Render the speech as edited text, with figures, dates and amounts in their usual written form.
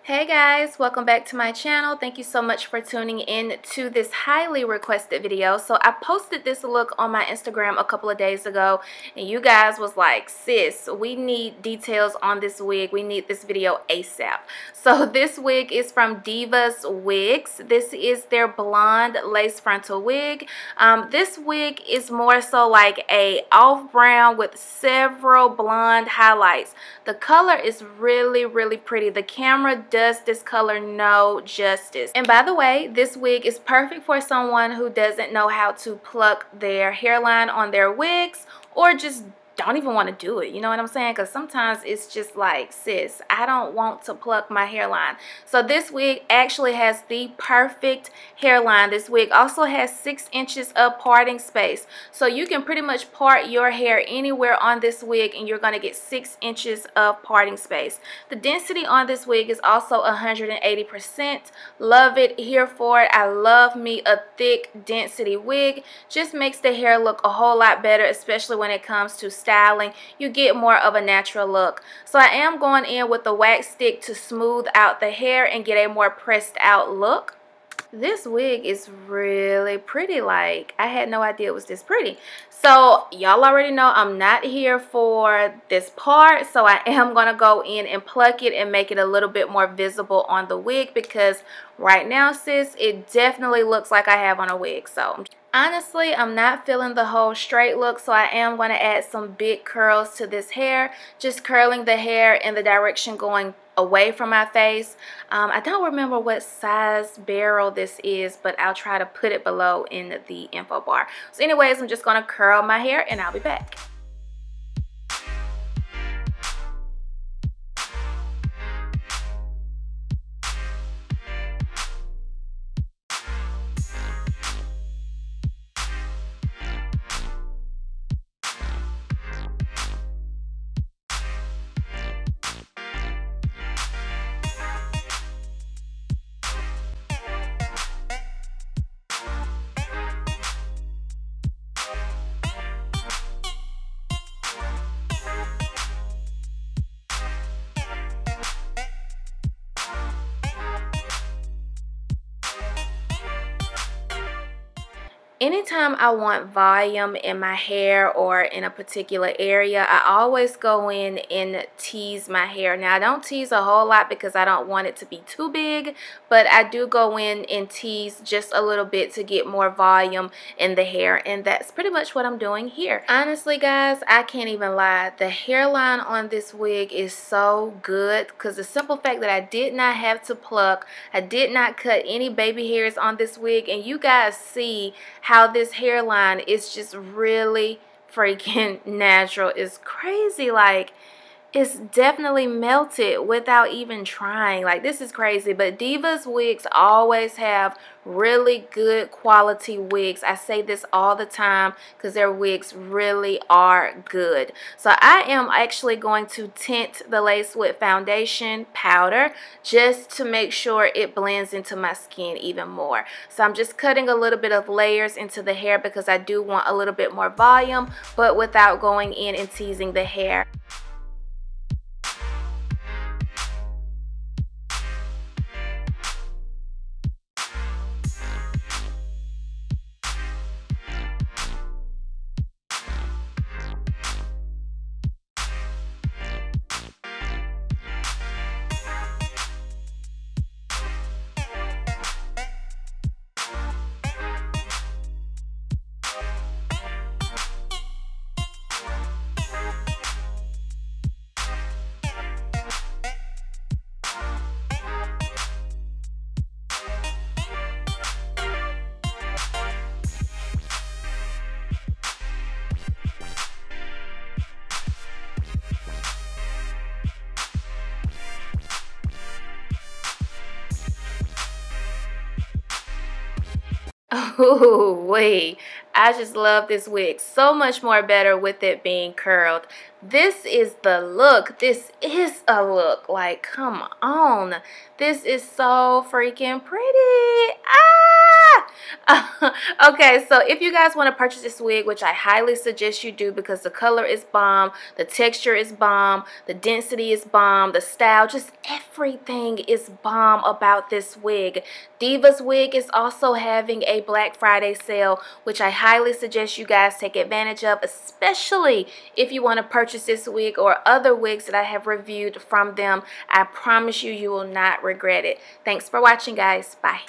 Hey guys, welcome back to my channel. Thank you so much for tuning in to this highly requested video. So I posted this look on my Instagram a couple of days ago and you guys was like, sis, we need details on this wig. We need this video ASAP. So this wig is from DIVASWIGS. This is their blonde lace frontal wig. This wig is more so like a off brown with several blonde highlights. The color is really pretty. The camera does this color no justice. And by the way, this wig is perfect for someone who doesn't know how to pluck their hairline on their wigs or just don't even want to do it. You know what I'm saying? Because sometimes it's just like, sis, I don't want to pluck my hairline. So this wig actually has the perfect hairline. This wig also has 6 inches of parting space. So you can pretty much part your hair anywhere on this wig and you're going to get 6 inches of parting space. The density on this wig is also 180%. Love it, here for it. I love me a thick density wig. Just makes the hair look a whole lot better, especially when it comes to styling. You get more of a natural look. So I am going in with the wax stick to smooth out the hair and get a more pressed out look. This wig is really pretty. Like, I had no idea it was this pretty. So y'all already know I'm not here for this part, so I am going to go in and pluck it and make it a little bit more visible on the wig, because right now, sis, it definitely looks like I have on a wig. So honestly, I'm not feeling the whole straight look, so I am going to add some big curls to this hair, just curling the hair in the direction going away from my face. I don't remember what size barrel this is, but I'll try to put it below in the info bar. So anyways, I'm just going to curl my hair and I'll be back. Anytime I want volume in my hair or in a particular area, I always go in and tease my hair. Now, I don't tease a whole lot because I don't want it to be too big, but I do go in and tease just a little bit to get more volume in the hair, and that's pretty much what I'm doing here. Honestly, guys, I can't even lie. The hairline on this wig is so good because the simple fact that I did not have to pluck, I did not cut any baby hairs on this wig, and you guys see how this hairline is just really freaking natural. It's crazy. Like, it's definitely melted without even trying. Like, this is crazy. But DIVASWIGS always have really good quality wigs. I say this all the time because their wigs really are good. So I am actually going to tint the lace with foundation powder just to make sure it blends into my skin even more. So I'm just cutting a little bit of layers into the hair because I do want a little bit more volume, but without going in and teasing the hair. Oh, wait. I just love this wig so much more better with it being curled. This is the look. This is a look. Like, come on. This is so freaking pretty. Ah! Okay, so if you guys want to purchase this wig, which I highly suggest you do because the color is bomb, the texture is bomb, the density is bomb, the style, just everything is bomb about this wig. Divas Wig is also having a Black Friday sale, which I highly suggest you guys take advantage of, especially if you want to purchase this wig or other wigs that I have reviewed from them. I promise you, you will not regret it. Thanks for watching, guys. Bye.